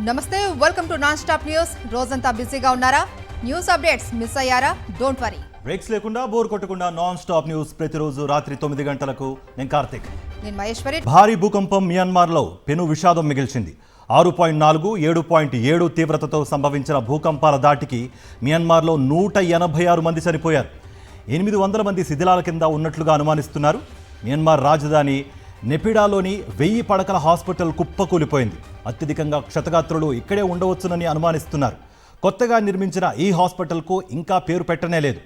నమస్తే welcome to non stop news. రోజంతా బిజీగా ఉన్నారా? న్యూస్ అప్డేట్స్ మిస్ అయ్యారా? Don't worry. బ్రేక్స్ లేకుండా బోర్ కొట్టకుండా నాన్ స్టాప్ న్యూస్ ప్రతిరోజు రాత్రి 9 గంటలకు. నేను కార్తిక్. నేను మహేశ్వరి. భారీ భూకంపం మియన్మార్లో పెను విషాదం మిగిల్చింది. 6.4, 7.7 తీవ్రతతో సంభవించిన భూకంపాల దాటికి మియన్మార్లో 186 మంది చనిపోయారు. 800 మంది శిథిలాల కింద ఉన్నట్లుగా అనుమానిస్తున్నారు. మియన్మార్ రాజధాని నెపిడాలోని 1000 పడకల హాస్పిటల్ కుప్పకూలిపోయింది. అత్యధికంగా క్షతగాత్రులు ఇక్కడే ఉండవచ్చునని అనుమానిస్తున్నారు. కొత్తగా నిర్మించిన ఈ హాస్పిటల్కు ఇంకా పేరు పెట్టనే లేదు.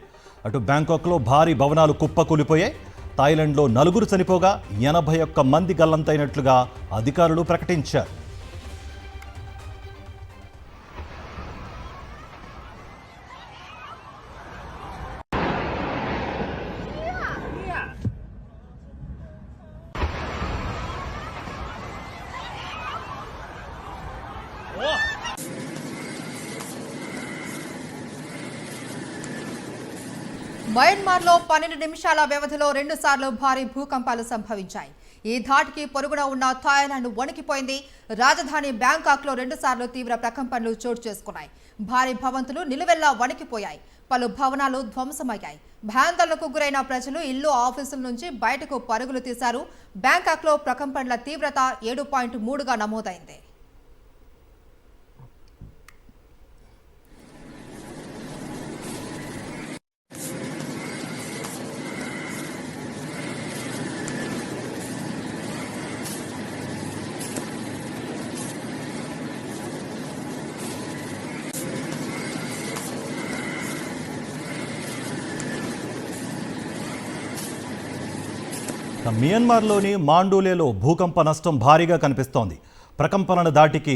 అటు బ్యాంకాక్లో భారీ భవనాలు కుప్పకూలిపోయాయి. థాయిలాండ్లో 4 చనిపోగా 81 మంది గల్లంతైనట్లుగా అధికారులు ప్రకటించారు. మయన్మార్లో 12 నిమిషాల వ్యవధిలో 2 సార్లు భారీ భూకంపాలు సంభవించాయి. ఈ ధాటికి పొరుగున ఉన్న థాయిలాండ్ వణికిపోయింది. రాజధాని బ్యాంకాక్లో 2 సార్లు తీవ్ర ప్రకంపనలు చోటు చేసుకున్నాయి. భారీ భవంతులు నిలువెల్లా వణికిపోయాయి. పలు భవనాలు ధ్వంసమయ్యాయి. భయాందోళనకు గురైన ప్రజలు ఇల్లు, ఆఫీసుల నుంచి బయటకు పరుగులు తీశారు. బ్యాంకాక్లో ప్రకంపనల తీవ్రత 7.3గా నమోదైంది. మియన్మార్లోని మాండూలేలో భూకంప నష్టం భారీగా కనిపిస్తోంది. ప్రకంపనల దాటికి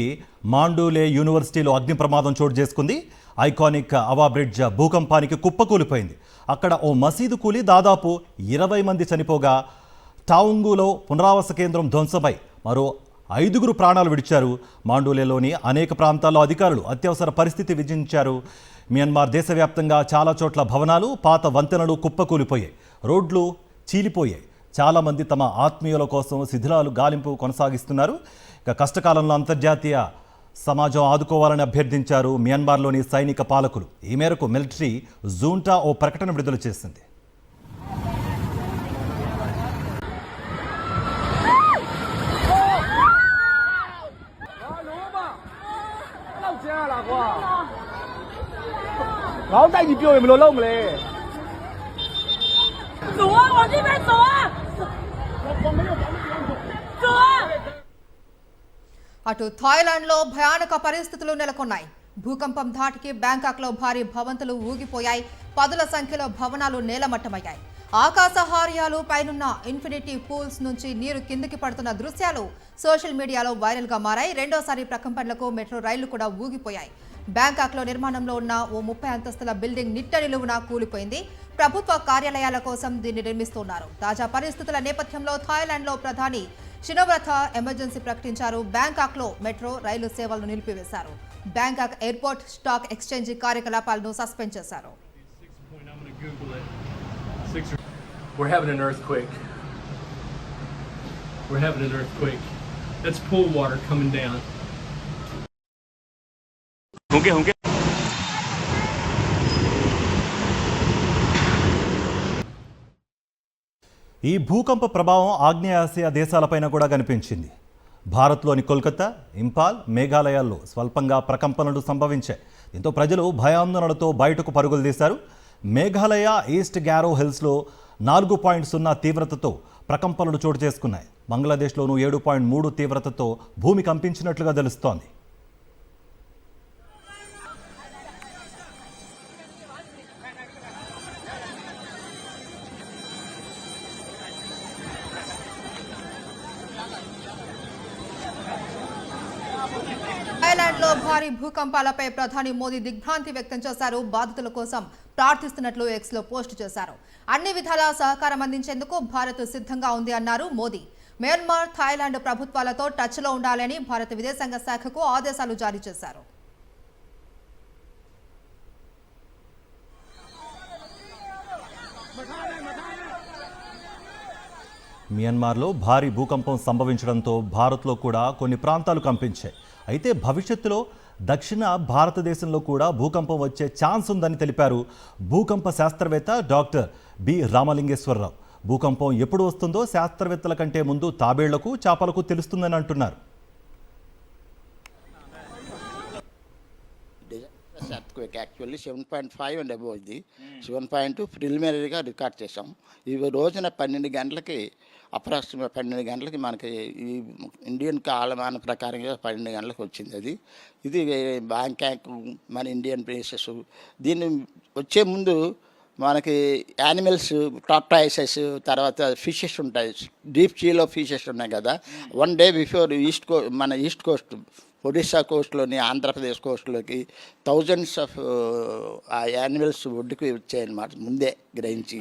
మాండూలే యూనివర్సిటీలో అగ్ని ప్రమాదం చోటు చేసుకుంది. ఐకానిక్ అవా బ్రిడ్జ్ భూకంపానికి కుప్పకూలిపోయింది. అక్కడ ఓ మసీదు కూలి దాదాపు 20 మంది చనిపోగా టావుంగులో పునరావాస కేంద్రం ధ్వంసమై మరో 5 ప్రాణాలు విడిచారు. మాండూలేలోని అనేక ప్రాంతాల్లో అధికారులు అత్యవసర పరిస్థితి విధించారు. మియన్మార్ దేశవ్యాప్తంగా చాలా చోట్ల భవనాలు, పాత వంతెనలు కుప్పకూలిపోయాయి. రోడ్లు చీలిపోయాయి. చాలామంది తమ ఆత్మీయుల కోసం శిథిలాలు గాలింపు కొనసాగిస్తున్నారు. ఇక కష్టకాలంలో అంతర్జాతీయ సమాజం ఆదుకోవాలని అభ్యర్థించారు మియన్మార్లోని సైనిక పాలకులు. ఈ మేరకు మిలిటరీ జూంటా ఓ ప్రకటన విడుదల చేసింది. అటు థాయిలాండ్లో భయానక పరిస్థితులు నెలకొన్నాయి. భూకంపం ధాటికి బ్యాంకాక్లో భారీ భవంతులు ఊగిపోయాయి. పదుల సంఖ్యలో భవనాలు నేలమట్టమయ్యాయి. ఆకాశహార్యాలు పైనున్న ఇన్ఫినిటీ పూల్స్ నుంచి నీరు కిందికి పడుతున్న దృశ్యాలు సోషల్ మీడియాలో వైరల్గా మారాయి. రెండోసారి ప్రకంపనలకు మెట్రో రైళ్లు కూడా ఊగిపోయాయి. బ్యాంకాక్లో నిర్మాణంలో ఉన్న ఓ 30 అంతస్తుల బిల్డింగ్ నిట్ట నిలువున కూలిపోయింది. ప్రభుత్వ కార్యాలయాల కోసం దీన్ని నిర్మిస్తున్నారు. తాజా పరిస్థితుల నేపథ్యంలో థాయిలాండ్లో ప్రధాని షినోబ్రత ఎమర్జెన్సీ ప్రకటించారు. బ్యాంకాక్లో మెట్రో రైలు సేవలను నిలిపివేశారు. బ్యాంకాక్ ఎయిర్పోర్ట్, స్టాక్ ఎక్స్చేంజి కార్యకలాపాలను సస్పెండ్ చేశారు. We're having an earthquake. That's pool water coming down. होंगे ఈ భూకంప ప్రభావం ఆగ్నేయాసియా దేశాలపైన కూడా కనిపించింది. భారత్లోని కోల్కతా, ఇంపాల్, మేఘాలయాల్లో స్వల్పంగా ప్రకంపనలు సంభవించాయి. దీంతో ప్రజలు భయాందోళనలతో బయటకు పరుగులు తీశారు. మేఘాలయ ఈస్ట్ గ్యారో హిల్స్లో 4.0 తీవ్రతతో ప్రకంపనలు చోటు చేసుకున్నాయి. బంగ్లాదేశ్లోనూ 7.3 తీవ్రతతో భూమి కంపించినట్లుగా తెలుస్తోంది. థాయిలాండ్లో భారీ భూకంపాలపై ప్రధాని మోదీ దిగ్భ్రాంతి వ్యక్తం చేశారు. బాధితుల కోసం ప్రార్థిస్తున్నట్లు ఎక్స్లో పోస్ట్ చేశారు. అన్ని విధాలా సహకారం అందించేందుకు భారత్ సిద్ధంగా ఉంది అన్నారు మోదీ. మియన్మార్, థాయిలాండ్ ప్రభుత్వాలతో టచ్లో ఉండాలని భారత విదేశాంగ శాఖకు ఆదేశాలు జారీ చేశారు. మియన్మార్లో భారీ భూకంపం సంభవించడంతో భారత్లో కూడా కొన్ని ప్రాంతాలు కంపించాయి. అయితే భవిష్యత్తులో దక్షిణ భారతదేశంలో కూడా భూకంపం వచ్చే ఛాన్స్ ఉందని తెలిపారు భూకంప శాస్త్రవేత్త డాక్టర్ బి రామలింగేశ్వరరావు. భూకంపం ఎప్పుడు వస్తుందో శాస్త్రవేత్తల కంటే ముందు తాబేళ్లకు చేపలకు తెలుస్తుందని అంటున్నారు. earthquake actually 7.5 and above ఇది 7.2 ప్రిలిమినరీగా రికార్డ్ చేసాం. ఈ రోజున 12 గంటలకి అప్రాక్సిమేట్ 12 గంటలకి మనకి ఈ ఇండియన్ కాలమాన ప్రకారంగా 12 గంటలకు వచ్చింది. ఇది బ్యాంకాక్ మన ఇండియన్ ప్లేసెస్. దీన్ని వచ్చే ముందు మనకి యానిమల్స్ టార్టాయిసెస్, తర్వాత ఫిషెస్ ఉంటాయి, డీప్ సీలో ఫిషెస్ ఉన్నాయి కదా. 1 day బిఫోర్ మన ఈస్ట్ కోస్ట్ ఒడిశా కోస్ట్లోని ఆంధ్రప్రదేశ్ కోస్ట్లోకి థౌజండ్స్ ఆఫ్ ఆ యానిమల్స్ ఒడ్డుకు వచ్చాయన్నమాట ముందే గ్రహించి.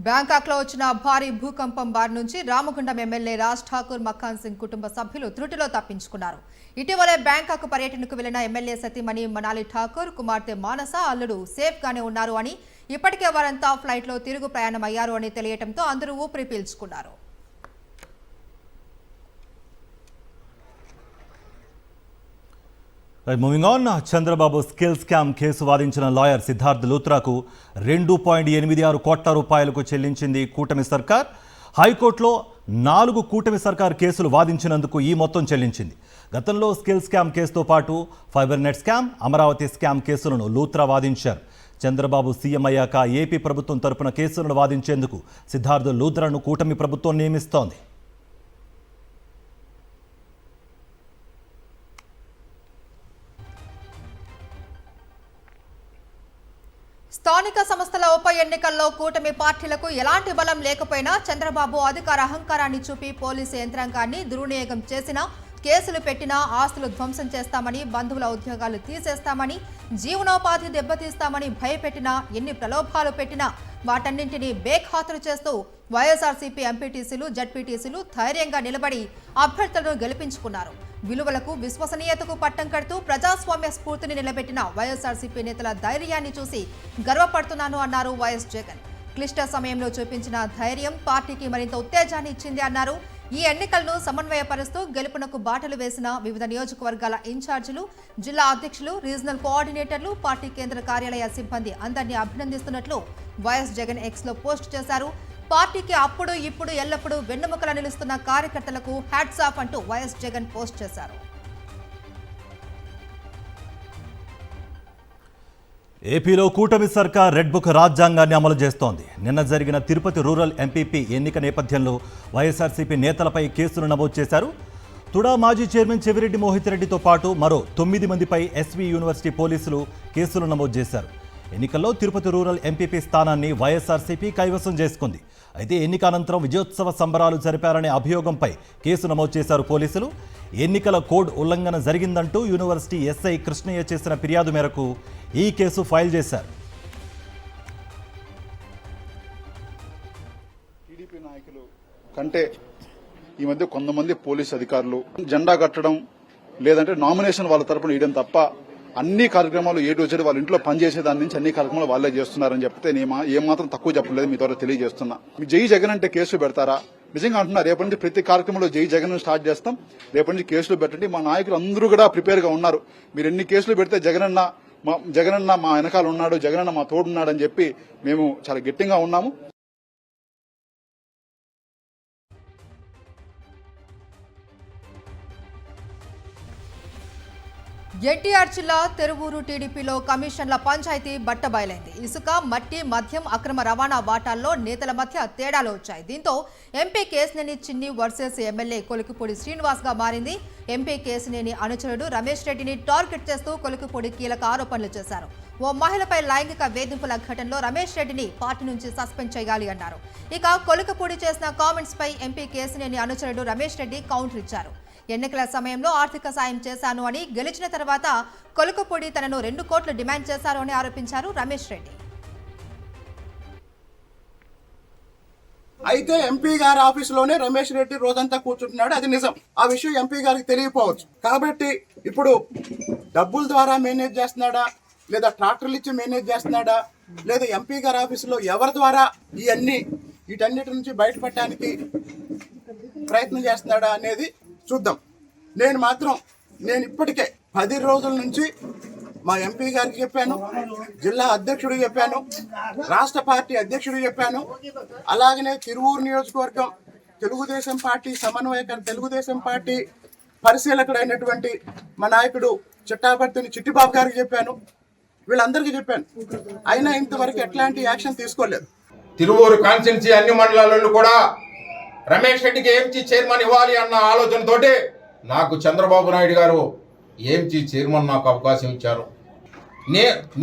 బ్యాంకాక్లో వచ్చిన భారీ భూకంపం బారి నుంచి రామగుండం ఎమ్మెల్యే రాజ్ ఠాకూర్, మక్కాన్ సింగ్ కుటుంబ సభ్యులు త్రుటిలో తప్పించుకున్నారు. ఇటీవలే బ్యాంకాక్ పర్యటనకు వెళ్లిన ఎమ్మెల్యే సతీమణి మనాలి ఠాకూర్, కుమార్తె మానస, అల్లుడు సేఫ్ గానే ఉన్నారు అని, ఇప్పటికే వారంతా ఫ్లైట్లో తిరుగు ప్రయాణం అయ్యారు అని తెలియటంతో అందరూ ఊపిరి పీల్చుకున్నారు. Moving on, Chandrababu skill scam case వాదించిన లాయర్ సిద్ధార్థ్ లూత్రాకు 2.86 కోట్ల రూపాయలకు చెల్లించింది కూటమి సర్కార్. హైకోర్టులో 4 కూటమి సర్కార్ కేసులు వాదించినందుకు ఈ మొత్తం చెల్లించింది. గతంలో స్కిల్ స్కామ్ కేసుతో పాటు fibre net scam, Amaravati scam కేసులను లూత్రా వాదించారు. చంద్రబాబు సీఎం అయ్యాక ఏపీ ప్రభుత్వం తరపున కేసులను వాదించేందుకు సిద్ధార్థ్ లూత్రాను కూటమి ప్రభుత్వం నియమిస్తోంది. స్థానిక సంస్థల ఉప ఎన్నికల్లో కూటమి పార్టీలకు ఎలాంటి బలం లేకపోయినా చంద్రబాబు అధికార అహంకారాన్ని చూపి పోలీసు యంత్రాంగాన్ని దుర్వినియోగం చేసినా, కేసులు పెట్టినా, ఆస్తులు ధ్వంసం చేస్తామని, బంధువుల ఉద్యోగాలు తీసేస్తామని, జీవనోపాధి దెబ్బతీస్తామని భయపెట్టినా, ఎన్ని ప్రలోభాలు పెట్టినా వాటన్నింటినీ బేఖాతరు చేస్తూ వైఎస్ఆర్సీపీ ఎంపీటీసీలు, జడ్పీటీసీలు ధైర్యంగా నిలబడి అభ్యర్థులను గెలిపించుకున్నారు. విలువలకు, విశ్వసనీయతకు పట్టం కడుతూ ప్రజాస్వామ్య స్ఫూర్తిని నిలబెట్టిన వైఎస్ఆర్సీపీ నేతల ధైర్యాన్ని చూసి గర్వపడుతున్నాను అన్నారు వైఎస్ జగన్. క్లిష్ట సమయంలో చూపించిన ధైర్యం పార్టీకి మరింత ఉత్తేజాన్ని ఇచ్చింది అన్నారు. ఈ ఎన్నికలను సమన్వయపరుస్తూ గెలుపునకు బాటలు వేసిన వివిధ నియోజకవర్గాల ఇన్ఛార్జీలు, జిల్లా అధ్యక్షులు, రీజనల్ కోఆర్డినేటర్లు, పార్టీ కేంద్ర కార్యాలయ సిబ్బంది అందరినీ అభినందిస్తున్నట్లు వైఎస్ జగన్ ఎక్స్లో పోస్ట్ చేశారు. పార్టీకి అప్పుడు ఇప్పుడు ఎల్లప్పుడూ వెన్నెముకలా నిలుస్తున్న కార్యకర్తలకు హ్యాట్స్ ఆఫ్ అంటూ వైఎస్ జగన్ పోస్ట్ చేశారు. ఏపీలో కూటమి సర్కార్ రెడ్ బుక్ రాజ్యాంగాన్ని అమలు చేస్తోంది. నిన్న జరిగిన తిరుపతి రూరల్ ఎంపీపీ ఎన్నిక నేపథ్యంలో వైఎస్ఆర్సీపీ నేతలపై కేసులు నమోదు చేశారు. తుడా మాజీ చైర్మన్ చెవిరెడ్డి మోహిత్ రెడ్డితో పాటు మరో 9 మందిపై ఎస్వీ యూనివర్సిటీ పోలీసులు కేసులు నమోదు చేశారు. ఎన్నికల్లో తిరుపతి రూరల్ ఎంపీపీ స్థానాన్ని వైఎస్ఆర్సీపీ కైవసం చేసుకుంది. అయితే ఎన్నిక అనంతరం విజయోత్సవ సంబరాలు జరిపారనే అభియోగంపై కేసు నమోదు చేశారు పోలీసులు. ఎన్నికల కోడ్ ఉల్లంఘన జరిగిందంటూ యూనివర్సిటీ ఎస్ఐ కృష్ణయ్య చేసిన ఫిర్యాదు మేరకు ఈ కేసు ఫైల్ చేశారు. టీడీపీ నాయకులు కంటే ఈ మధ్య కొంతమంది పోలీస్ అధికారులు జెండా కట్టడం లేదంటే నామినేషన్ వాళ్ళ తరపున వేయడం తప్ప అన్ని కార్యక్రమాలు ఏ టు జెడ్ వాళ్ళ ఇంట్లో పనిచేసే దాని నుంచి అన్ని కార్యక్రమాలు వాళ్ళే చేస్తున్నారని చెప్తే నేను ఏమాత్రం తక్కువ చెప్పలేదు. మీ ద్వారా తెలియజేస్తున్నా. మీ జై జగన్ అంటే కేసులు పెడతారా? నిజంగా అంటున్నా, రేపటి నుంచి ప్రతి కార్యక్రమంలో జై జగన్ స్టార్ట్ చేస్తాం. రేపటి నుంచి కేసులు పెట్టండి. మా నాయకులు అందరూ కూడా ప్రిపేర్ గా ఉన్నారు. మీరు ఎన్ని కేసులు పెడితే జగనన్న మా వెనకాల ఉన్నాడు, జగనన్న మా తోడున్నాడు అని చెప్పి మేము చాలా గట్టిగా ఉన్నాము. ఎన్టీఆర్ జిల్లా తెరువూరు టీడీపీలో కమిషన్ల పంచాయతీ బట్టబయలైంది. ఇసుక, మట్టి, మద్యం అక్రమ రవాణా వాటాల్లో నేతల మధ్య తేడాలు వచ్చాయి. దీంతో ఎంపీ కేశినేని చిన్ని వర్సెస్ ఎమ్మెల్యే కొలికిపూడి శ్రీనివాస్ గా మారింది. ఎంపీ కేశినేని అనుచరుడు రమేష్ రెడ్డిని టార్గెట్ చేస్తూ కొలికిపూడి కీలక ఆరోపణలు చేశారు. ఓ మహిళపై లైంగిక వేధింపుల ఘటనలో రమేష్ రెడ్డిని పార్టీ నుంచి సస్పెండ్ చేయాలి అన్నారు. ఇక కొలికిపూడి చేసిన కామెంట్స్ పై ఎంపీ కేశినేని అనుచరుడు రమేష్ రెడ్డి కౌంటర్ ఇచ్చారు. ఎన్నికల సమయంలో ఆర్థిక సాయం చేశాను అని, గెలిచిన తర్వాత కొలికిపూడి తనను 2 కోట్లు డిమాండ్ చేశారు అని ఆరోపించారు రమేష్ రెడ్డి. అయితే ఎంపీ గారి ఆఫీసులోనే రమేష్ రెడ్డి రోజంతా కూర్చుంటున్నాడు, అది నిజం. ఆ విషయం ఎంపీ గారికి తెలియకపోవచ్చు. కాబట్టి ఇప్పుడు డబ్బుల ద్వారా మేనేజ్ చేస్తున్నాడా, లేదా ట్రాక్టర్లు ఇచ్చి మేనేజ్ చేస్తున్నాడా, లేదా ఎంపీ గారి ఆఫీసులో ఎవరి ద్వారా ఇవన్నీ వీటన్నిటి నుంచి బయటపడటానికి ప్రయత్నం చేస్తున్నాడా అనేది చూద్దాం. నేను ఇప్పటికే 10 రోజుల నుంచి మా ఎంపీ గారికి చెప్పాను, జిల్లా అధ్యక్షుడికి చెప్పాను, రాష్ట్ర పార్టీ అధ్యక్షుడికి చెప్పాను, అలాగనే తిరువూరు నియోజకవర్గం తెలుగుదేశం పార్టీ సమన్వయకర్, తెలుగుదేశం పార్టీ పరిశీలకుడైనటువంటి మా నాయకుడు చిట్టాపర్తిని చిట్టిబాబు గారికి చెప్పాను, వీళ్ళందరికీ చెప్పాను. అయినా ఇంతవరకు ఎట్లాంటి యాక్షన్ తీసుకోలేదు. తిరువూరు కాన్స్టిట్యున్సీ అన్ని మండలాలలో కూడా రమేష్ రెడ్డికి ఏంచి చైర్మన్ ఇవ్వాలి అన్న ఆలోచనతోటి నాకు చంద్రబాబు నాయుడు గారు ఏంచి చైర్మన్ నాకు అవకాశం ఇచ్చారు.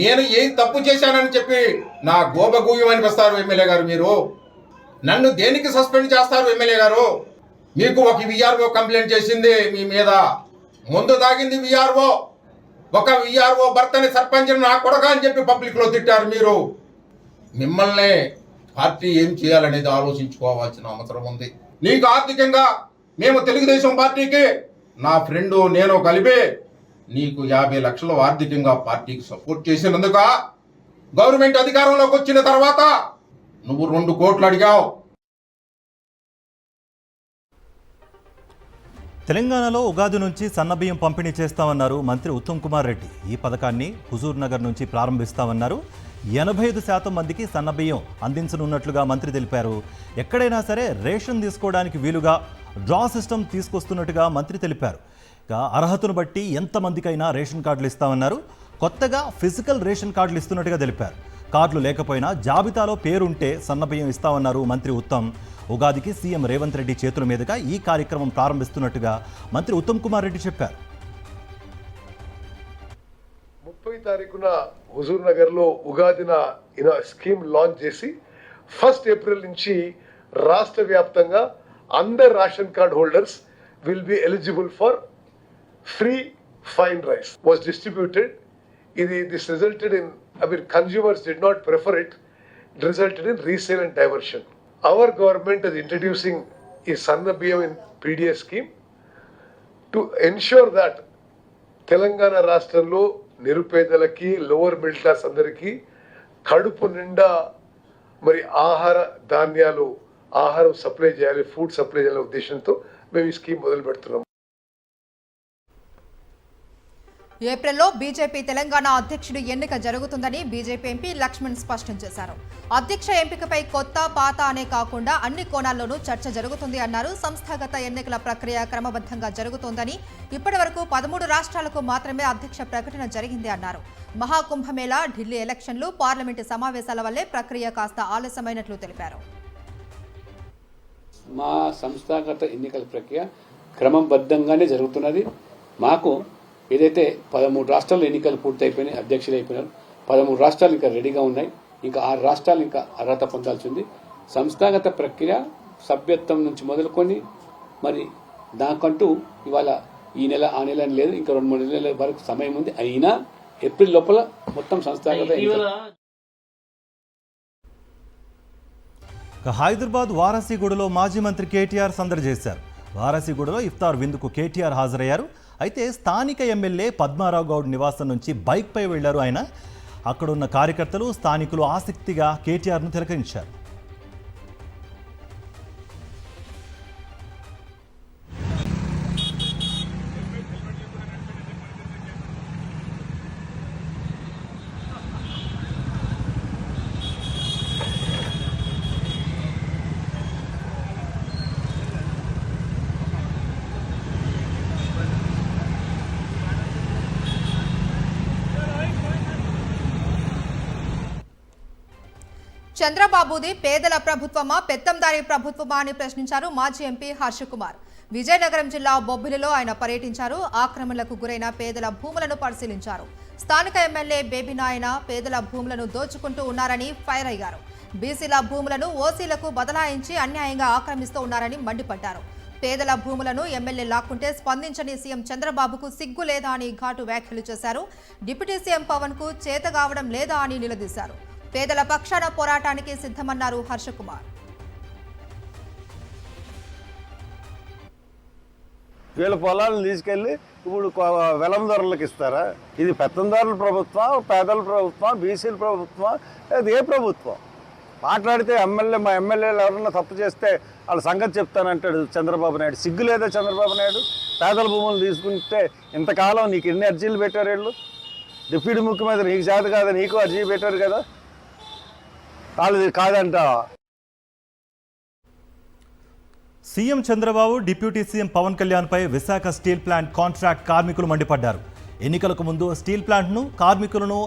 నేను ఏం తప్పు చేశానని చెప్పి నా గోబగూయం అనిపిస్తారు ఎమ్మెల్యే గారు. మీరు నన్ను దేనికి సస్పెండ్ చేస్తారు ఎమ్మెల్యే గారు? మీకు ఒక విఆర్ఓ కంప్లైంట్ చేసింది మీ మీద, ముందు దాగింది విఆర్ఓ. ఒక విఆర్ఓ భర్తని సర్పంచ్ నా కొడక అని చెప్పి పబ్లిక్లో తిట్టారు మీరు. మిమ్మల్ని పార్టీ ఏం చేయాలనేది ఆలోచించుకోవాల్సిన అవసరం ఉంది. నీకు ఆర్థికంగా మేము తెలుగుదేశం పార్టీకి నా ఫ్రెండు నేను కలిపి నీకు 50 లక్షలు ఆర్థికంగా పార్టీకి సపోర్ట్ చేసినందుక గవర్నమెంట్ అధికారంలోకి వచ్చిన తర్వాత నువ్వు 2 కోట్లు అడిగావు. తెలంగాణలో ఉగాది నుంచి సన్నబియ్యం పంపిణీ చేస్తామన్నారు మంత్రి ఉత్తమ్ కుమార్ రెడ్డి. ఈ పథకాన్ని హుజూర్ నగర్ నుంచి ప్రారంభిస్తామన్నారు. 85% మందికి సన్నబియ్యం అందించనున్నట్లుగా మంత్రి తెలిపారు. ఎక్కడైనా సరే రేషన్ తీసుకోవడానికి వీలుగా డ్రా సిస్టమ్ తీసుకొస్తున్నట్టుగా మంత్రి తెలిపారు. ఇక అర్హతను బట్టి ఎంతమందికైనా రేషన్ కార్డులు ఇస్తామన్నారు. కొత్తగా ఫిజికల్ రేషన్ కార్డులు ఇస్తున్నట్టుగా తెలిపారు. కార్డులు లేకపోయినా జాబితాలో పేరుంటే సన్నబియ్యం ఇస్తామన్నారు మంత్రి ఉత్తమ్. ఉగాదికి సీఎం రేవంత్ రెడ్డి చేతుల మీదుగా ఈ కార్యక్రమం ప్రారంభిస్తున్నట్టుగా మంత్రి ఉత్తమ్ కుమార్ రెడ్డి చెప్పారు. 30 తారీఖున హుజూర్ నగర్లో ఉగాదిన స్కీమ్ లాంచ్ చేసి 1 ఏప్రిల్ నుంచి రాష్ట్ర వ్యాప్తంగా అందరు ration card holders will be eligible for free fine rice was distributed. This resulted in, consumers did not prefer it. It resulted in resale and diversion. Our government is introducing a Sanna Biyam in PDS scheme to ensure that Telangana రాష్ట్రంలో నిరుపేదలకి, lower middle class అందరికీ కడుపు నిండా మరి ఆహార ధాన్యాలు, ఆహారం supply చేయాలి, food supply చేయాలనే ఉద్దేశంతో మేము ఈ స్కీమ్ మొదలు పెడుతున్నాం. ఏప్రిల్లో బీజేపీ తెలంగాణ అధ్యక్షుడి ఎన్నిక జరుగుతుందని బీజేపీ ఎంపీ లక్ష్మణ్ స్పష్టం చేశారు. అధ్యక్ష ఎంపికపై కొత్త పాత అనే కాకుండా అన్ని కోణాల్లోనూ చర్చ జరుగుతుంది అన్నారు. సంస్థాగత ఎన్నికల ప్రక్రియ క్రమబద్ధంగా జరుగుతోందని, ఇప్పటి వరకు 13 రాష్ట్రాలకు మాత్రమే అధ్యక్ష ప్రకటన జరిగింది అన్నారు. మహాకుంభమేళా, ఢిల్లీ ఎలక్షన్లు, పార్లమెంటు సమావేశాల వల్లే ప్రక్రియ కాస్త ఆలస్యమైనట్లు తెలిపారు. మా సంస్థాగత ఎన్నికల ప్రక్రియ క్రమబద్ధంగానే జరుగుతున్నది. మాకు ఏదైతే 13 రాష్ట్రాల్లో ఎన్నికలు పూర్తయిపోయినాయి, అధ్యక్షులు అయిపోయినారు. 13 రాష్ట్రాలు ఇంకా రెడీగా ఉన్నాయి. ఇంకా 6 రాష్ట్రాలు ఇంకా అర్హత పొందాల్సి ఉంది. సంస్థాగత ప్రక్రియ సభ్యత్వం నుంచి మొదలుకొని మరి దానికంటూ ఇవాళ ఈ నెల ఆ నెల అని లేదు, ఇంకా 2-3 నెలల వరకు సమయం ఉంది. అయినా ఏప్రిల్ లోపల మొత్తం సంస్థాగత హైదరాబాద్ వారాసిగూడలో మాజీ మంత్రి కేటీఆర్ సందడి చేశారు. వారాసిగూడలో ఇఫ్తార్ విందుకు కేటీఆర్ హాజరయ్యారు. అయితే స్థానిక ఎమ్మెల్యే పద్మారావు గౌడ్ నివాసం నుంచి బైక్పై వెళ్లారు ఆయన. అక్కడున్న కార్యకర్తలు, స్థానికులు ఆసక్తిగా కేటీఆర్ను తిలకరించారు. చంద్రబాబుది పేదల ప్రభుత్వమా, పెత్తందారీ ప్రభుత్వమా అని ప్రశ్నించారు మాజీ ఎంపీ హర్ష కుమార్. విజయనగరం జిల్లా బొబ్బిలిలో ఆయన పర్యటించారు. ఆక్రమణలకు గురైన పేదల భూములను పరిశీలించారు. స్థానిక ఎమ్మెల్యే బేబీ నాయన పేదల భూములను దోచుకుంటూ ఉన్నారని ఫైర్ అయ్యారు. బీసీల భూములను ఓసీలకు బదలాయించి అన్యాయంగా ఆక్రమిస్తూ ఉన్నారని మండిపడ్డారు. పేదల భూములను ఎమ్మెల్యే లాక్కుంటే స్పందించని సీఎం చంద్రబాబుకు సిగ్గు లేదా అని ఘాటు వ్యాఖ్యలు చేశారు. డిప్యూటీ సీఎం పవన్ కు చేత కావడం లేదా అని నిలదీశారు. పేదల పక్షాన పోరాటానికి సిద్ధమన్నారు హర్ష కుమార్. వీళ్ళ పొలాలను తీసుకెళ్లి ఇప్పుడు వెలందారులకు ఇస్తారా? ఇది పెత్తందారుల ప్రభుత్వం, పేదల ప్రభుత్వం, బీసీల ప్రభుత్వం, అది ఏ ప్రభుత్వం? మాట్లాడితే మా ఎమ్మెల్యేలు ఎవరన్నా తప్పు చేస్తే వాళ్ళ సంగతి చెప్తానంటాడు చంద్రబాబు నాయుడు. సిగ్గు లేదా చంద్రబాబు నాయుడు? పేదల భూములు తీసుకుంటే ఇంతకాలం నీకు ఎన్ని అర్జీలు పెట్టారు వీళ్ళు? డిప్యూటీ ముఖ్యమంత్రి నీకు చేత కాదా, నీకు అర్జీ పెట్టారు కదా, వాళ్ళది కాదంటావా? CM Chandrababu deputy CM Pawan కళ్యాణ్పై విశాఖ స్టీల్ ప్లాంట్ కాంట్రాక్ట్ కార్మికులు మండిపడ్డారు. ఎన్నికలకు ముందు స్టీల్ ప్లాంట్ను కార్మికులను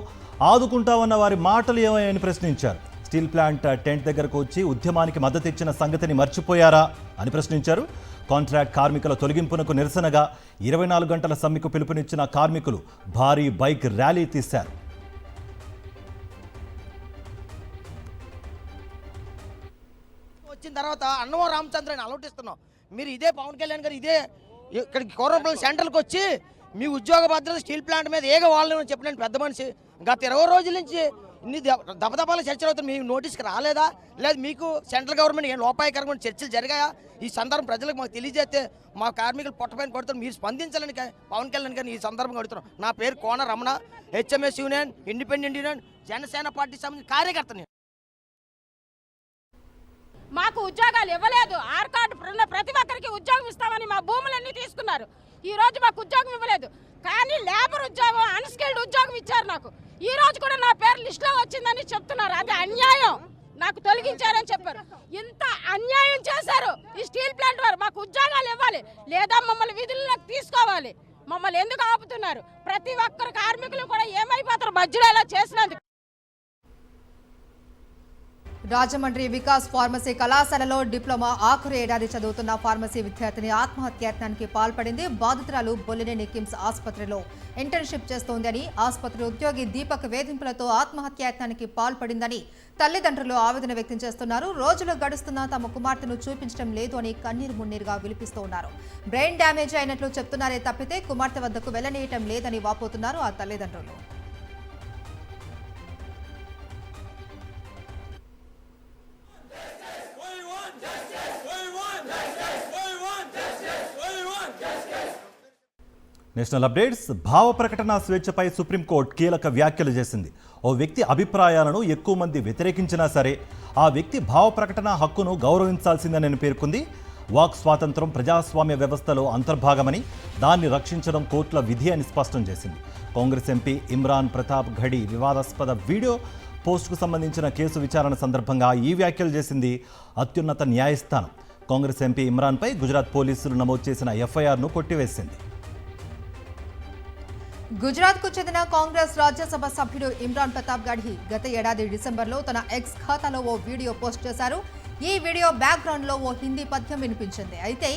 ఆదుకుంటామన్న వారి మాటలు ఏమని ప్రశ్నించారు. స్టీల్ ప్లాంట్ టెంట్ దగ్గరకు వచ్చి ఉద్యమానికి మద్దతు ఇచ్చిన సంగతిని మర్చిపోయారా అని ప్రశ్నించారు. కాంట్రాక్ట్ కార్మికుల తొలగింపునకు నిరసనగా 24 గంటల సమ్మెకు పిలుపునిచ్చిన కార్మికులు భారీ బైక్ ర్యాలీ తీశారు. వచ్చిన తర్వాత అన్నవరం రామచంద్రని అలౌటిస్తున్నాం. మీరు ఇదే పవన్ కళ్యాణ్ గారు ఇదే ఇక్కడికి కోరపల్లి సెంటర్కి వచ్చి మీ ఉద్యోగ భద్రత స్టీల్ ప్లాంట్ మీద ఏగ వాళ్ళని చెప్పిన పెద్ద మనిషి గత 20 రోజుల నుంచి ఇన్ని దపదపాల చర్చలు అవుతుంది. మీకు నోటీస్కి రాలేదా? లేదు మీకు సెంట్రల్ గవర్నమెంట్ ఏం లోపాయకరమైన చర్చలు జరిగాయా? ఈ సందర్భం ప్రజలకు మాకు తెలియజేస్తే మా కార్మికులు పొట్టపైన కొడుతున్నారు. మీరు స్పందించాలని పవన్ కళ్యాణ్ గారిని ఈ సందర్భంగా అడుగుతున్నాం. నా పేరు Kona Ramana, HMS union, independent union, Janasena party సంబంధించిన కార్యకర్తని. మాకు ఉద్యోగాలు ఇవ్వలేదు. ఆర్ కార్డు ఉన్న ప్రతి ఒక్కరికి ఉద్యోగం ఇస్తామని మా భూములన్నీ తీసుకున్నారు. ఈ రోజు మాకు ఉద్యోగం ఇవ్వలేదు. కానీ లేబర్ ఉద్యోగం, అన్స్కిల్డ్ ఉద్యోగం ఇచ్చారు నాకు. ఈ రోజు కూడా నా పేరు లిస్టులో వచ్చిందని చెప్తున్నారు. అది అన్యాయం. నాకు తొలగించారని చెప్పారు. ఇంత అన్యాయం చేశారు ఈ స్టీల్ ప్లాంట్ వారు. మాకు ఉద్యోగాలు ఇవ్వాలి, లేదా మమ్మల్ని విధుల్లోకి తీసుకోవాలి. మమ్మల్ని ఎందుకు ఆపుతున్నారు? ప్రతి ఒక్కరు కార్మికులు కూడా ఏమైపోతారు మధ్యలో ఇలా చేసినందుకు. రాజమండ్రి వికాస్ ఫార్మసీ కళాశాలలో డిప్లొమా ఆఖరు ఏడాది చదువుతున్న ఫార్మసీ విద్యార్థిని ఆత్మహత్యాయత్నానికి పాల్పడింది. బాధితురాలు బొల్లినేని కిమ్స్ ఆసుపత్రిలో ఇంటర్న్షిప్ చేస్తోందని, ఆసుపత్రి ఉద్యోగి దీపక్ వేధింపులతో ఆత్మహత్యాయత్నానికి పాల్పడిందని తల్లిదండ్రులు ఆవేదన వ్యక్తం చేస్తున్నారు. రోజులు గడుస్తున్నా తమ కుమార్తెను చూపించడం లేదు అని కన్నీరు మున్నీరుగా విలిపిస్తున్నారు. బ్రెయిన్ డ్యామేజ్ అయినట్లు చెప్తున్నారే తప్పితే కుమార్తె వద్దకు వెళ్లనీయటం లేదని వాపోతున్నారు ఆ తల్లిదండ్రులు. National updates. భావ ప్రకటన స్వేచ్ఛపై సుప్రీంకోర్టు కీలక వ్యాఖ్యలు చేసింది. ఓ వ్యక్తి అభిప్రాయాలను ఎక్కువ మంది వ్యతిరేకించినా సరే ఆ వ్యక్తి భావ ప్రకటన హక్కును గౌరవించాల్సిందని పేర్కొంది. వాక్ స్వాతంత్రం ప్రజాస్వామ్య వ్యవస్థలో అంతర్భాగమని, దాన్ని రక్షించడం కోర్టుల విధి అని స్పష్టం చేసింది. కాంగ్రెస్ ఎంపీ ఇమ్రాన్ ప్రతాప్ ఘడి వివాదాస్పద వీడియో పోస్టుకు సంబంధించిన కేసు విచారణ సందర్భంగా ఈ వ్యాఖ్యలు చేసింది అత్యున్నత న్యాయస్థానం. కాంగ్రెస్ ఎంపీ ఇమ్రాన్పై గుజరాత్ పోలీసులు నమోదు చేసిన ఎఫ్ఐఆర్ను కొట్టివేసింది. గుజరాత్కు చెందిన కాంగ్రెస్ రాజ్యసభ సభ్యుడు ఇమ్రాన్ ప్రతాప్ గఢి గత ఏడాది డిసెంబర్లో తన ఎక్స్ ఖాతాలో ఓ వీడియో పోస్ట్ చేశారు. ఈ వీడియో బ్యాక్గ్రౌండ్లో ఓ హిందీ పద్యం వినిపించింది. అయితే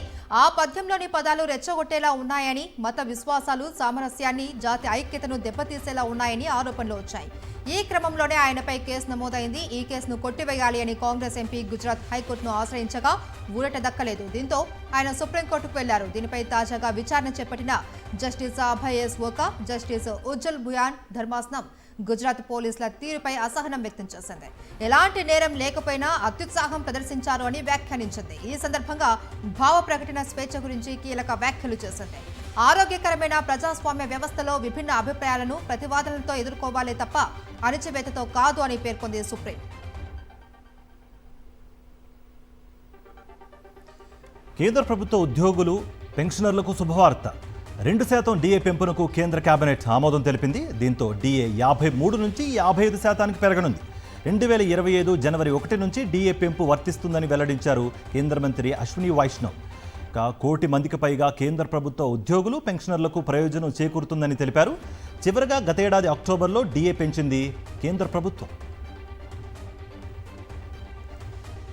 ఆ పద్యంలోని పదాలు రెచ్చగొట్టేలా ఉన్నాయని, మత విశ్వాసాలు, సామరస్యాన్ని, జాతి ఐక్యతను దెబ్బతీసేలా ఉన్నాయని ఆరోపణలు వచ్చాయి. ఈ క్రమంలోనే ఆయనపై కేసు నమోదైంది. ఈ కేసును కొట్టివేయాలి అని కాంగ్రెస్ ఎంపీ గుజరాత్ హైకోర్టును ఆశ్రయించగా ఊరట దక్కలేదు. దీంతో ఆయన సుప్రీంకోర్టుకు వెళ్లారు. దీనిపై తాజాగా విచారణ చేపట్టిన justice Abhay S Oka, justice Ujjal Bhuyan ధర్మాసనం గుజరాత్ పోలీసుల తీరుపై అసహనం వ్యక్తం చేసింది. ఎలాంటి నేరం లేకపోయినా అత్యుత్సాహం ప్రదర్శించారు అని వ్యాఖ్యానించింది. ఈ సందర్భంగా భావ ప్రకటన స్వేచ్ఛ గురించి కీలక వ్యాఖ్యలు చేసింది. ఆరోగ్యకరమైన ప్రజాస్వామ్య వ్యవస్థలో విభిన్న అభిప్రాయాలను ప్రతివాదనలతో ఎదుర్కోవాలే తప్ప అణచివేతతో కాదు అని పేర్కొంది సుప్రీం. కేంద్ర ప్రభుత్వ ఉద్యోగులు, పెన్షనర్లకు శుభవార్త. 2% డిఏ పెంపునకు కేంద్ర కేబినెట్ ఆమోదం తెలిపింది. దీంతో డిఏ 53 నుంచి 55% పెరగనుంది. 2025 జనవరి 1 నుంచి డిఏ పెంపు వర్తిస్తుందని వెల్లడించారు కేంద్ర మంత్రి అశ్విని వైష్ణవ్. 1 కోటి మందికి పైగా కేంద్ర ప్రభుత్వ ఉద్యోగులు, పెన్షనర్లకు ప్రయోజనం చేకూరుతుందని తెలిపారు. చివరగా గతేడాది అక్టోబర్లో డిఏ పెంచింది కేంద్ర ప్రభుత్వం.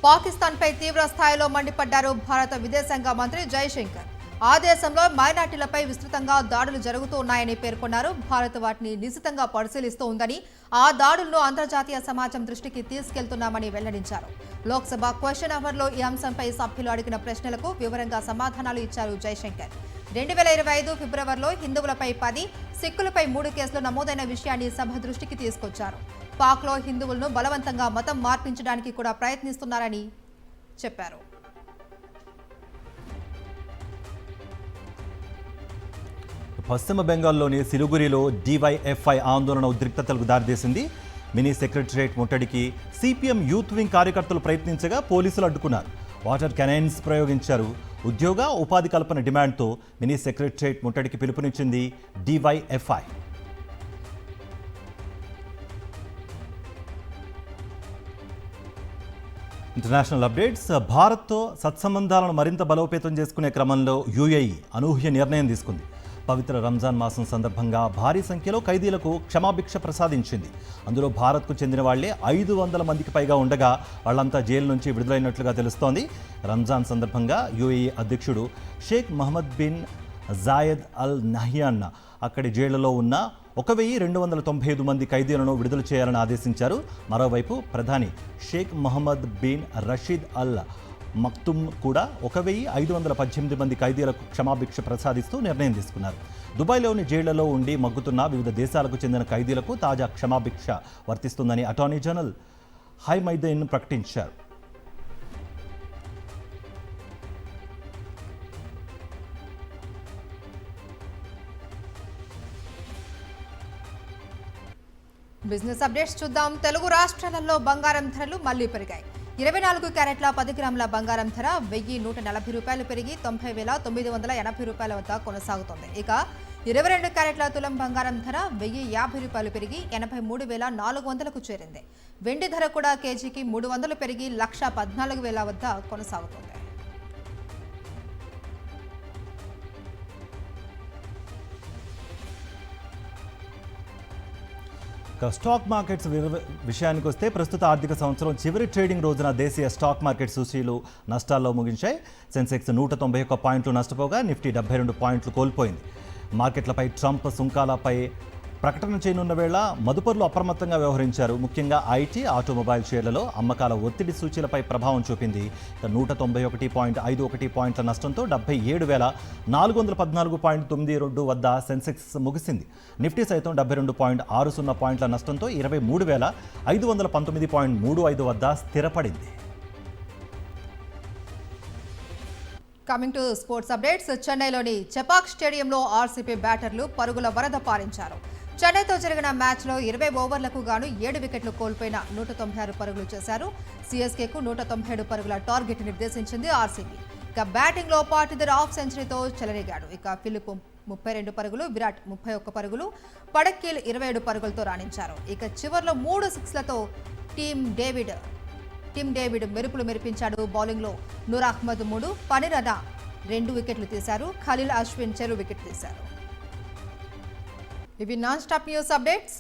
పాకిస్తాన్పై తీవ్ర స్థాయిలో మండిపడ్డారు భారత విదేశాంగ మంత్రి జైశంకర్. ఆ దేశంలో మైనార్టీలపై విస్తృతంగా దాడులు జరుగుతూ ఉన్నాయని పేర్కొన్నారు. భారత్ వాటిని నిశితంగా పరిశీలిస్తూ ఉందని, ఆ దాడులను అంతర్జాతీయ సమాజం దృష్టికి తీసుకెళ్తున్నామని వెల్లడించారు. లోక్సభ క్వశ్చన్ అవర్లో ఈ అంశంపై సభ్యులు అడిగిన ప్రశ్నలకు వివరంగా సమాధానాలు ఇచ్చారు జైశంకర్. 2025 ఫిబ్రవరిలో హిందువులపై 10, సిక్కులపై 3 కేసులు నమోదైన విషయాన్ని సభ దృష్టికి తీసుకొచ్చారు. పాక్లో హిందువులను బలవంతంగా మతం మార్పించడానికి కూడా ప్రయత్నిస్తున్నారని చెప్పారు. పశ్చిమ బెంగాల్లోని సిలిగురిలో డివైఎఫ్ఐ ఆందోళన ఉద్రిక్తతలకు దారితీసింది. మినీ సెక్రటరియట్ ముట్టడికి సిపిఎం యూత్ వింగ్ కార్యకర్తలు ప్రయత్నించగా పోలీసులు అడ్డుకున్నారు. వాటర్ కెనైన్స్ ప్రయోగించారు. ఉద్యోగ ఉపాధి కల్పన డిమాండ్తో మినీ సెక్రటరియట్ ముట్టడికి పిలుపునిచ్చింది డివైఎఫ్ఐ. International updates. భారత్తో సత్సంబంధాలను మరింత బలోపేతం చేసుకునే క్రమంలో యుఏఈ అనూహ్య నిర్ణయం తీసుకుంది. పవిత్ర రంజాన్ మాసం సందర్భంగా భారీ సంఖ్యలో ఖైదీలకు క్షమాభిక్ష ప్రసాదించింది. అందులో భారత్కు చెందిన వాళ్లే 500 మందికి పైగా ఉండగా వాళ్లంతా జైలు నుంచి విడుదలైనట్లుగా తెలుస్తోంది. రంజాన్ సందర్భంగా యుఏఈ అధ్యక్షుడు Sheikh Mohammed bin Zayed Al Nahyan అక్కడి జైళ్లలో ఉన్న 1295 మంది ఖైదీలను విడుదల చేయాలని ఆదేశించారు. మరోవైపు ప్రధాని షేక్ మహమ్మద్ బిన్ రషీద్ అల్ మక్తుమ్ కూడా 1518 మంది ఖైదీలకు క్షమాభిక్ష ప్రసాదిస్తూ నిర్ణయం తీసుకున్నారు. దుబాయ్లోని జైళ్లలో ఉండి మగ్గుతున్న వివిధ దేశాలకు చెందిన ఖైదీలకు తాజా క్షమాభిక్ష వర్తిస్తుందని అటార్నీ జనరల్ హైమైదీన్ ప్రకటించారు. బిజినెస్ అప్డేట్స్ చూద్దాం. తెలుగు రాష్ట్రాలలో బంగారం ధరలు మళ్లీ పెరిగాయి. 24 క్యారెట్ల 10 గ్రాముల బంగారం ధర 1140 రూపాయలు పెరిగి 90,980 రూపాయల వద్ద కొనసాగుతోంది. ఇక 22 క్యారెట్ల తులం బంగారం ధర 1050 రూపాయలు పెరిగి 83,400కు చేరింది. వెండి ధర కూడా కేజీకి 300 పెరిగి 1,14,000 వద్ద కొనసాగుతోంది. స్టాక్ మార్కెట్స్ విషయానికి వస్తే ప్రస్తుత ఆర్థిక సంవత్సరం చివరి ట్రేడింగ్ రోజున దేశీయ స్టాక్ మార్కెట్ సూచీలు నష్టాల్లో ముగించాయి. సెన్సెక్స్ 191 పాయింట్లు నష్టపోగా నిఫ్టీ 72 పాయింట్లు కోల్పోయింది. మార్కెట్లపై ట్రంప్ సుంకాలపై ప్రకటన చేయనున్న వేళ మదుపర్లు అప్రమత్తంగా వ్యవహరించారు. ముఖ్యంగా ఐటీ, ఆటోమొబైల్ షేర్లలో అమ్మకాల ఒత్తిడి సూచీలపై ప్రభావం చూపింది. 191.51 పాయింట్ల నష్టంతో 77,414.92 వద్ద సెన్సెక్స్ ముగిసింది. నిఫ్టీ సైతం 72.60 పాయింట్ల నష్టంతో 23,519.35 వద్ద స్థిరపడింది. Coming to sports updates. చెన్నైలోని చెపాక్ స్టేడియంలో ఆర్సీబీ బ్యాటర్లు పరుగుల వరద పారించారు. చెన్నైతో జరిగిన మ్యాచ్లో 20 ఓవర్లకు గాను 7 వికెట్లు కోల్పోయిన 196 పరుగులు చేశారు. సిఎస్కేకు 197 పరుగుల టార్గెట్ నిర్దేశించింది ఆర్సీబీ. ఇక బ్యాటింగ్లో పాటిదర్ హాఫ్ సెంచరీతో చెలరేగాడు. ఇక ఫిలిప్ 32 పరుగులు, విరాట్ 31 పరుగులు, పడక్కీల్ 27 పరుగులతో రాణించారు. ఇక చివర్లో 3 సిక్స్లతో టీమ్ డేవిడ్ మెరుపులు మెరిపించాడు. బౌలింగ్లో నూర్ అహ్మద్ 3, పనిరనా 2 వికెట్లు తీశారు. ఖలీల్ అశ్విన్ చెరు వికెట్ తీశారు. ఇవి నాన్ స్టాప్ న్యూస్ అప్డేట్స్.